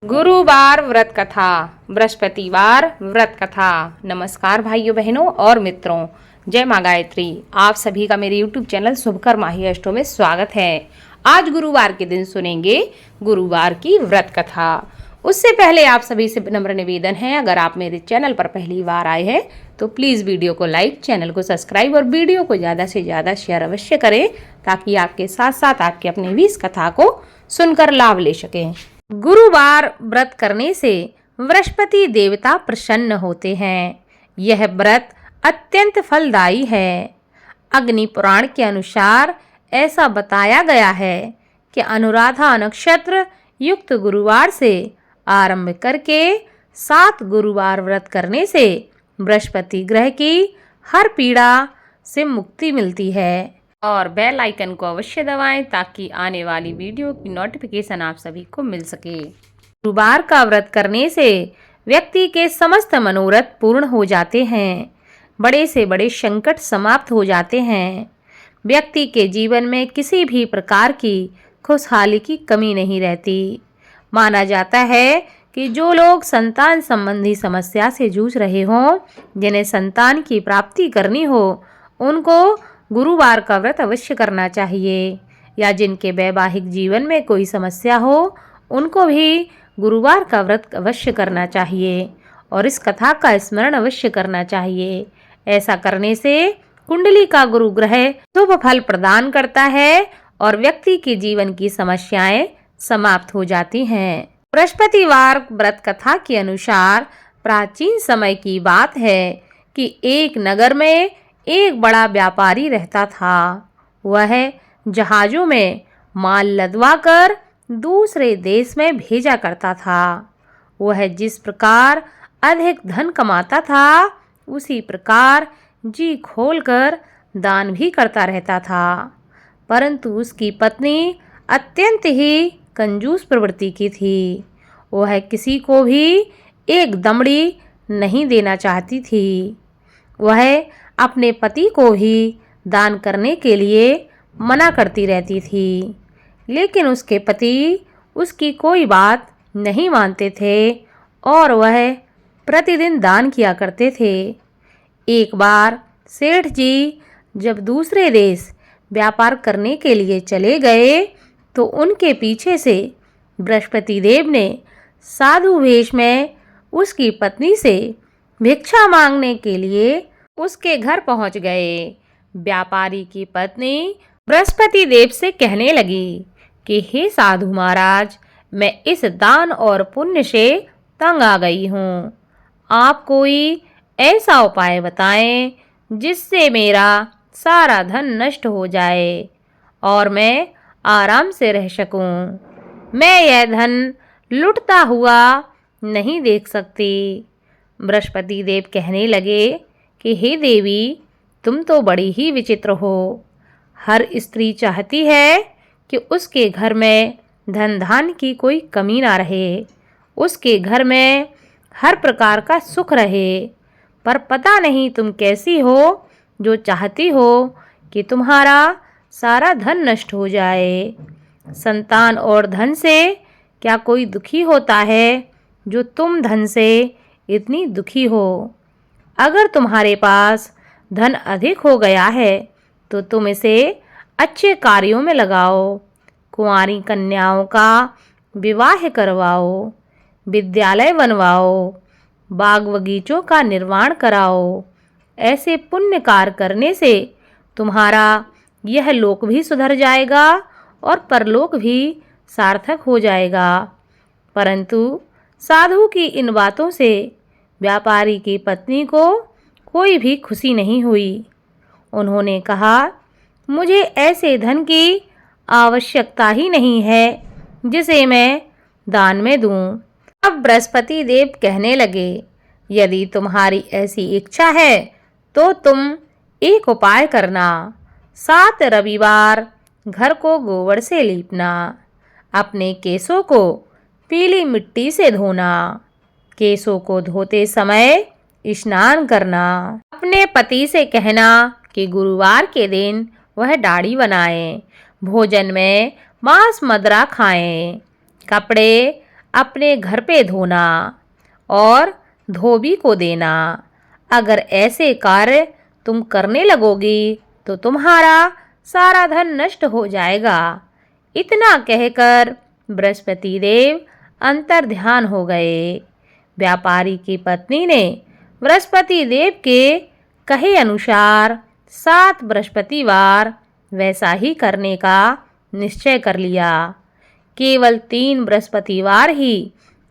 गुरुवार व्रत कथा, बृहस्पतिवार व्रत कथा। नमस्कार भाइयों बहनों और मित्रों, जय माँ गायत्री। आप सभी का मेरे YouTube चैनल शुभकर माही अष्टों में स्वागत है। आज गुरुवार के दिन सुनेंगे गुरुवार की व्रत कथा। उससे पहले आप सभी से नम्र निवेदन है, अगर आप मेरे चैनल पर पहली बार आए हैं तो प्लीज़ वीडियो को लाइक, चैनल को सब्सक्राइब और वीडियो को ज़्यादा से ज़्यादा शेयर अवश्य करें, ताकि आपके साथ साथ आपके अपने भी इस कथा को सुनकर लाभ ले सकें। गुरुवार व्रत करने से बृहस्पति देवता प्रसन्न होते हैं। यह व्रत अत्यंत फलदायी है। अग्नि पुराण के अनुसार ऐसा बताया गया है कि अनुराधा नक्षत्र युक्त गुरुवार से आरंभ करके 7 गुरुवार व्रत करने से बृहस्पति ग्रह की हर पीड़ा से मुक्ति मिलती है। और बेल आइकन को अवश्य दबाएं ताकि आने वाली वीडियो की नोटिफिकेशन आप सभी को मिल सके। गुरुवार का व्रत करने से व्यक्ति के समस्त मनोरथ पूर्ण हो जाते हैं। बड़े से बड़े संकट समाप्त हो जाते हैं। व्यक्ति के जीवन में किसी भी प्रकार की खुशहाली की कमी नहीं रहती। माना जाता है कि जो लोग संतान संबंधी समस्या से जूझ रहे हों, जिन्हें संतान की प्राप्ति करनी हो, उनको गुरुवार का व्रत अवश्य करना चाहिए। या जिनके वैवाहिक जीवन में कोई समस्या हो, उनको भी गुरुवार का व्रत अवश्य करना चाहिए और इस कथा का स्मरण अवश्य करना चाहिए। ऐसा करने से कुंडली का गुरु ग्रह शुभ फल प्रदान करता है और व्यक्ति के जीवन की समस्याएं समाप्त हो जाती हैं। बृहस्पतिवार व्रत कथा के अनुसार प्राचीन समय की बात है कि एक नगर में एक बड़ा व्यापारी रहता था। वह जहाजों में माल लदवा कर दूसरे देश में भेजा करता था। वह जिस प्रकार अधिक धन कमाता था, उसी प्रकार जी खोलकर दान भी करता रहता था। परंतु उसकी पत्नी अत्यंत ही कंजूस प्रवृत्ति की थी। वह किसी को भी एक दमड़ी नहीं देना चाहती थी। वह अपने पति को ही दान करने के लिए मना करती रहती थी, लेकिन उसके पति उसकी कोई बात नहीं मानते थे और वह प्रतिदिन दान किया करते थे। एक बार सेठ जी जब दूसरे देश व्यापार करने के लिए चले गए, तो उनके पीछे से बृहस्पति देव ने साधु वेश में उसकी पत्नी से भिक्षा मांगने के लिए उसके घर पहुंच गए। व्यापारी की पत्नी बृहस्पति देव से कहने लगी कि हे साधु महाराज, मैं इस दान और पुण्य से तंग आ गई हूँ। आप कोई ऐसा उपाय बताएं जिससे मेरा सारा धन नष्ट हो जाए और मैं आराम से रह सकूं। मैं यह धन लुटता हुआ नहीं देख सकती। बृहस्पति देव कहने लगे कि हे देवी, तुम तो बड़ी ही विचित्र हो। हर स्त्री चाहती है कि उसके घर में धन धान की कोई कमी ना रहे, उसके घर में हर प्रकार का सुख रहे, पर पता नहीं तुम कैसी हो जो चाहती हो कि तुम्हारा सारा धन नष्ट हो जाए। संतान और धन से क्या कोई दुखी होता है जो तुम धन से इतनी दुखी हो? अगर तुम्हारे पास धन अधिक हो गया है तो तुम इसे अच्छे कार्यों में लगाओ। कुंवारी कन्याओं का विवाह करवाओ, विद्यालय बनवाओ, बाग बगीचों का निर्माण कराओ। ऐसे पुण्य कार्य करने से तुम्हारा यह लोक भी सुधर जाएगा और परलोक भी सार्थक हो जाएगा। परंतु साधु की इन बातों से व्यापारी की पत्नी को कोई भी खुशी नहीं हुई। उन्होंने कहा, मुझे ऐसे धन की आवश्यकता ही नहीं है जिसे मैं दान में दूं। अब बृहस्पति देव कहने लगे, यदि तुम्हारी ऐसी इच्छा है तो तुम एक उपाय करना। 7 रविवार घर को गोबर से लीपना, अपने केसों को पीली मिट्टी से धोना, केसों को धोते समय स्नान करना। अपने पति से कहना कि गुरुवार के दिन वह दाढ़ी बनाएं, भोजन में मांस मदिरा खाएं, कपड़े अपने घर पे धोना और धोबी को देना। अगर ऐसे कार्य तुम करने लगोगी तो तुम्हारा सारा धन नष्ट हो जाएगा। इतना कहकर बृहस्पति देव अंतर्ध्यान हो गए। व्यापारी की पत्नी ने बृहस्पति देव के कहे अनुसार 7 बृहस्पतिवार वैसा ही करने का निश्चय कर लिया। केवल 3 बृहस्पतिवार ही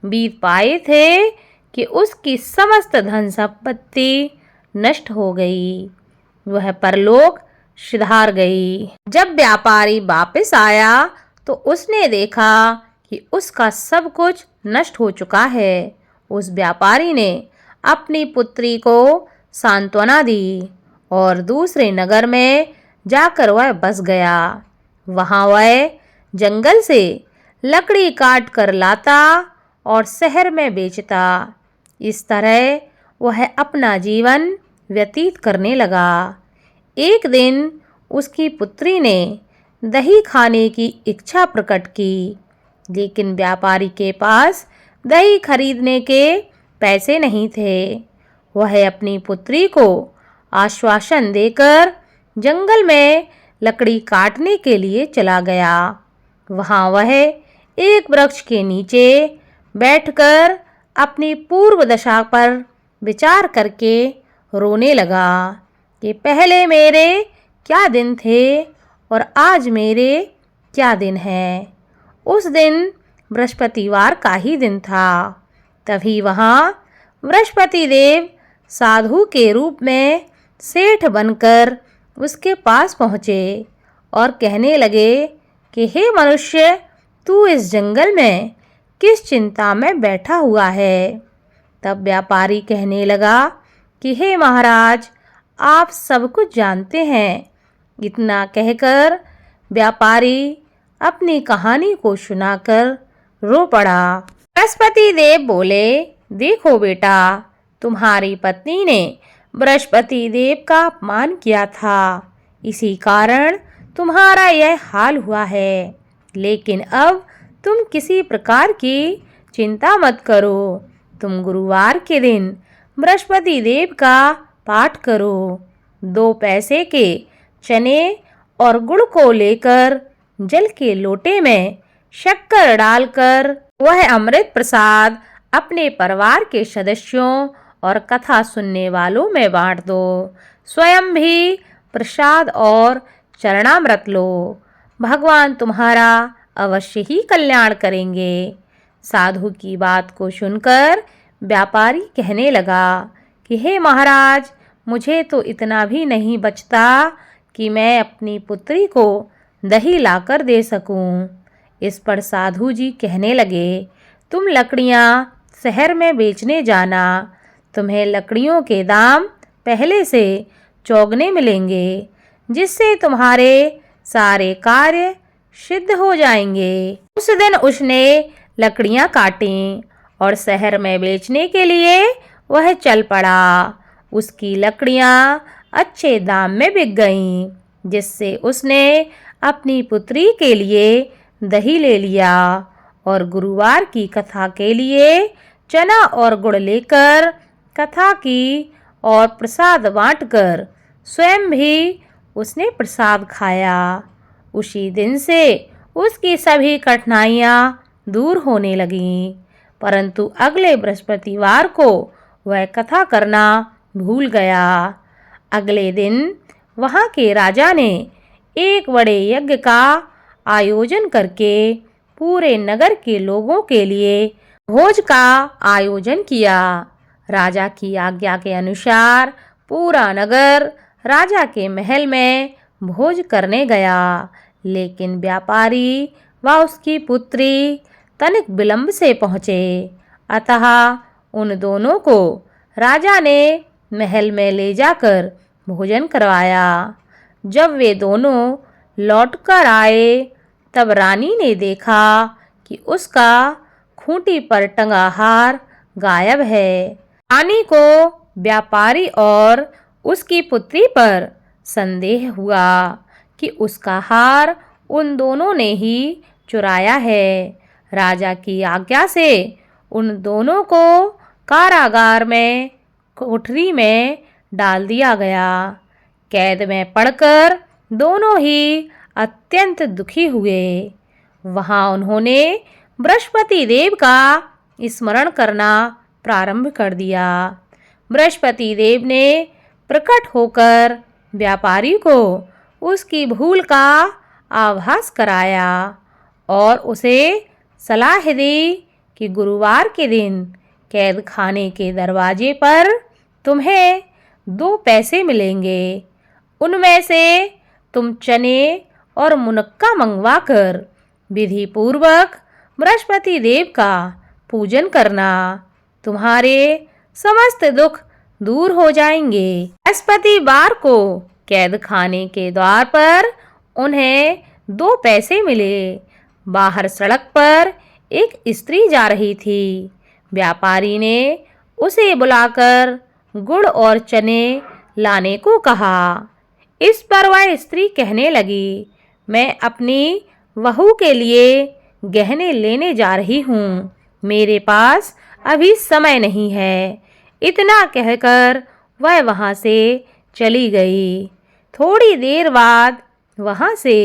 बीत पाए थे कि उसकी समस्त धन संपत्ति नष्ट हो गई। वह परलोक सिधार गई। जब व्यापारी वापस आया तो उसने देखा कि उसका सब कुछ नष्ट हो चुका है। उस व्यापारी ने अपनी पुत्री को सांत्वना दी और दूसरे नगर में जाकर वह बस गया। वहाँ वह जंगल से लकड़ी काट कर लाता और शहर में बेचता। इस तरह वह अपना जीवन व्यतीत करने लगा। एक दिन उसकी पुत्री ने दही खाने की इच्छा प्रकट की, लेकिन व्यापारी के पास दही खरीदने के पैसे नहीं थे। वह अपनी पुत्री को आश्वासन देकर जंगल में लकड़ी काटने के लिए चला गया। वहाँ वह एक वृक्ष के नीचे बैठकर अपनी पूर्व दशा पर विचार करके रोने लगा कि पहले मेरे क्या दिन थे और आज मेरे क्या दिन है। उस दिन बृहस्पतिवार का ही दिन था। तभी वहाँ बृहस्पति देव साधु के रूप में सेठ बनकर उसके पास पहुँचे और कहने लगे कि हे मनुष्य, तू इस जंगल में किस चिंता में बैठा हुआ है। तब व्यापारी कहने लगा कि हे महाराज, आप सब कुछ जानते हैं। इतना कहकर व्यापारी अपनी कहानी को सुनाकर रो पड़ा। बृहस्पति देव बोले, देखो बेटा, तुम्हारी पत्नी ने बृहस्पति देव का अपमान किया था, इसी कारण तुम्हारा यह हाल हुआ है। लेकिन अब तुम किसी प्रकार की चिंता मत करो। तुम गुरुवार के दिन बृहस्पति देव का पाठ करो। 2 पैसे के चने और गुड़ को लेकर जल के लोटे में शक्कर डालकर वह अमृत प्रसाद अपने परिवार के सदस्यों और कथा सुनने वालों में बांट दो। स्वयं भी प्रसाद और चरणामृत लो। भगवान तुम्हारा अवश्य ही कल्याण करेंगे। साधु की बात को सुनकर व्यापारी कहने लगा कि हे महाराज, मुझे तो इतना भी नहीं बचता कि मैं अपनी पुत्री को दही लाकर दे सकूं। इस पर साधु जी कहने लगे, तुम लकड़ियां शहर में बेचने जाना। तुम्हें लकड़ियों के दाम पहले से चौगने मिलेंगे, जिससे तुम्हारे सारे कार्य सिद्ध हो जाएंगे। उस दिन उसने लकड़ियां काटीं और शहर में बेचने के लिए वह चल पड़ा। उसकी लकड़ियां अच्छे दाम में बिक गईं, जिससे उसने अपनी पुत्री के लिए दही ले लिया और गुरुवार की कथा के लिए चना और गुड़ लेकर कथा की और प्रसाद बांटकर स्वयं भी उसने प्रसाद खाया। उसी दिन से उसकी सभी कठिनाइयाँ दूर होने लगीं, परंतु अगले बृहस्पतिवार को वह कथा करना भूल गया। अगले दिन वहाँ के राजा ने एक बड़े यज्ञ का आयोजन करके पूरे नगर के लोगों के लिए भोज का आयोजन किया। राजा की आज्ञा के अनुसार पूरा नगर राजा के महल में भोज करने गया, लेकिन व्यापारी व उसकी पुत्री तनिक विलंब से पहुँचे। अतः उन दोनों को राजा ने महल में ले जाकर भोजन करवाया। जब वे दोनों लौटकर आए तब रानी ने देखा कि उसका खूंटी पर टंगा हार गायब है। रानी को व्यापारी और उसकी पुत्री पर संदेह हुआ कि उसका हार उन दोनों ने ही चुराया है। राजा की आज्ञा से उन दोनों को कारागार में कोठरी में डाल दिया गया। कैद में पड़कर दोनों ही अत्यंत दुखी हुए। वहां उन्होंने बृहस्पति देव का स्मरण करना प्रारंभ कर दिया। बृहस्पति देव ने प्रकट होकर व्यापारी को उसकी भूल का आभास कराया और उसे सलाह दी कि गुरुवार के दिन कैद खाने के दरवाजे पर तुम्हें 2 पैसे मिलेंगे। उनमें से तुम चने और मुनक्का मंगवाकर विधि पूर्वक बृहस्पति देव का पूजन करना। तुम्हारे समस्त दुख दूर हो जाएंगे। बृहस्पतिवार को कैद खाने के द्वार पर उन्हें 2 पैसे मिले। बाहर सड़क पर एक स्त्री जा रही थी। व्यापारी ने उसे बुलाकर गुड़ और चने लाने को कहा। इस पर वह स्त्री कहने लगी, मैं अपनी बहू के लिए गहने लेने जा रही हूँ, मेरे पास अभी समय नहीं है। इतना कहकर वह वहाँ से चली गई। थोड़ी देर बाद वहाँ से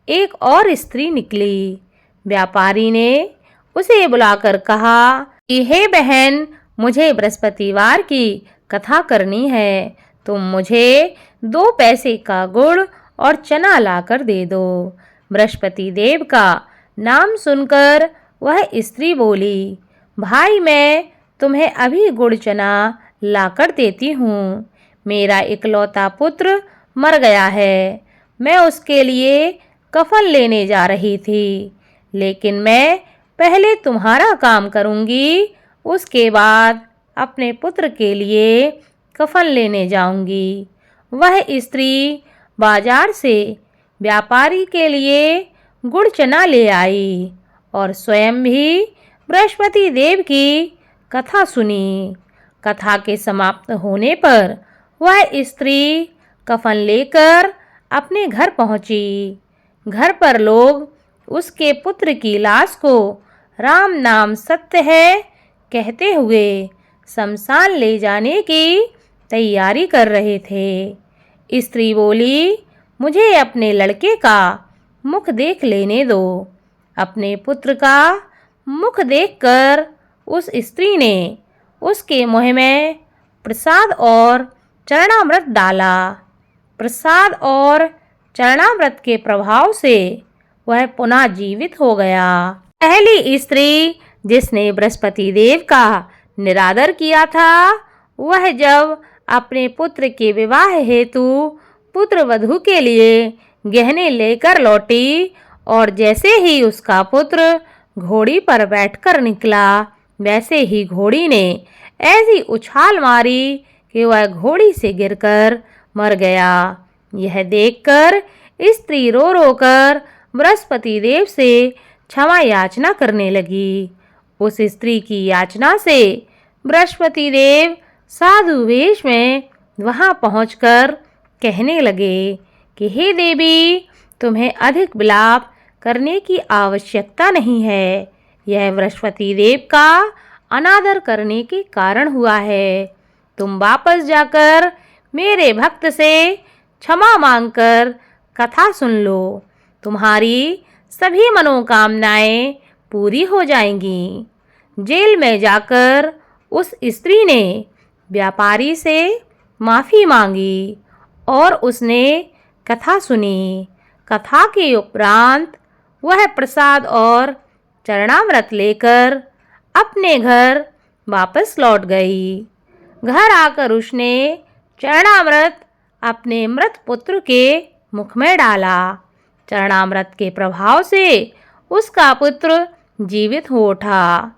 एक और स्त्री निकली। व्यापारी ने उसे बुलाकर कहा कि हे बहन, मुझे बृहस्पतिवार की कथा करनी है, तुम मुझे 2 पैसे का गुड़ और चना लाकर दे दो। बृहस्पति देव का नाम सुनकर वह स्त्री बोली, भाई मैं तुम्हें अभी गुड़ चना लाकर देती हूँ। मेरा इकलौता पुत्र मर गया है, मैं उसके लिए कफन लेने जा रही थी, लेकिन मैं पहले तुम्हारा काम करूँगी, उसके बाद अपने पुत्र के लिए कफन लेने जाऊँगी। वह स्त्री बाजार से व्यापारी के लिए गुड़ चना ले आई और स्वयं भी बृहस्पति देव की कथा सुनी। कथा के समाप्त होने पर वह स्त्री कफन लेकर अपने घर पहुंची। घर पर लोग उसके पुत्र की लाश को राम नाम सत्य है कहते हुए शमशान ले जाने की तैयारी कर रहे थे। स्त्री बोली, मुझे अपने लड़के का मुख देख लेने दो। अपने पुत्र का मुख देखकर उस स्त्री ने उसके मुँह में प्रसाद और चरणामृत डाला। प्रसाद और चरणामृत के प्रभाव से वह पुनः जीवित हो गया। पहली स्त्री जिसने बृहस्पति देव का निरादर किया था, वह जब अपने पुत्र के विवाह हेतु पुत्र वधू के लिए गहने लेकर लौटी और जैसे ही उसका पुत्र घोड़ी पर बैठकर निकला, वैसे ही घोड़ी ने ऐसी उछाल मारी कि वह घोड़ी से गिरकर मर गया। यह देखकर स्त्री रो रो कर बृहस्पति देव से क्षमा याचना करने लगी। उस स्त्री की याचना से बृहस्पति देव साधु वेश में वहां पहुंचकर कहने लगे कि हे देवी, तुम्हें अधिक विलाप करने की आवश्यकता नहीं है। यह बृहस्पति देव का अनादर करने के कारण हुआ है। तुम वापस जाकर मेरे भक्त से क्षमा मांगकर कथा सुन लो। तुम्हारी सभी मनोकामनाएं पूरी हो जाएंगी। जेल में जाकर उस स्त्री ने व्यापारी से माफ़ी मांगी और उसने कथा सुनी। कथा के उपरांत वह प्रसाद और चरणामृत लेकर अपने घर वापस लौट गई। घर आकर उसने चरणामृत अपने मृत पुत्र के मुख में डाला। चरणामृत के प्रभाव से उसका पुत्र जीवित हो उठा।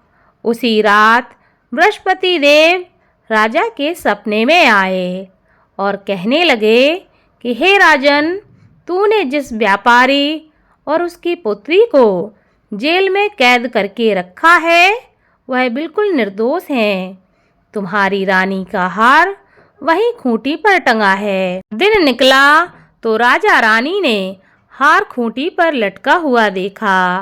उसी रात बृहस्पति देव राजा के सपने में आए और कहने लगे कि हे राजन, तूने जिस व्यापारी और उसकी पुत्री को जेल में कैद करके रखा है, वह बिल्कुल निर्दोष हैं। तुम्हारी रानी का हार वहीं खूंटी पर टंगा है। दिन निकला तो राजा रानी ने हार खूंटी पर लटका हुआ देखा।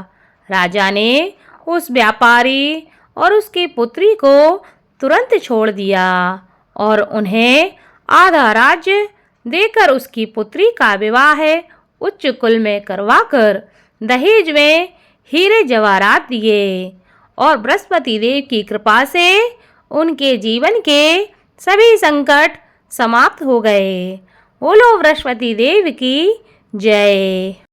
राजा ने उस व्यापारी और उसकी पुत्री को तुरंत छोड़ दिया और उन्हें आधा राज्य देकर उसकी पुत्री का विवाह उच्च कुल में करवाकर दहेज में हीरे जवाहरात दिए और बृहस्पति देव की कृपा से उनके जीवन के सभी संकट समाप्त हो गए। बोलो बृहस्पति देव की जय।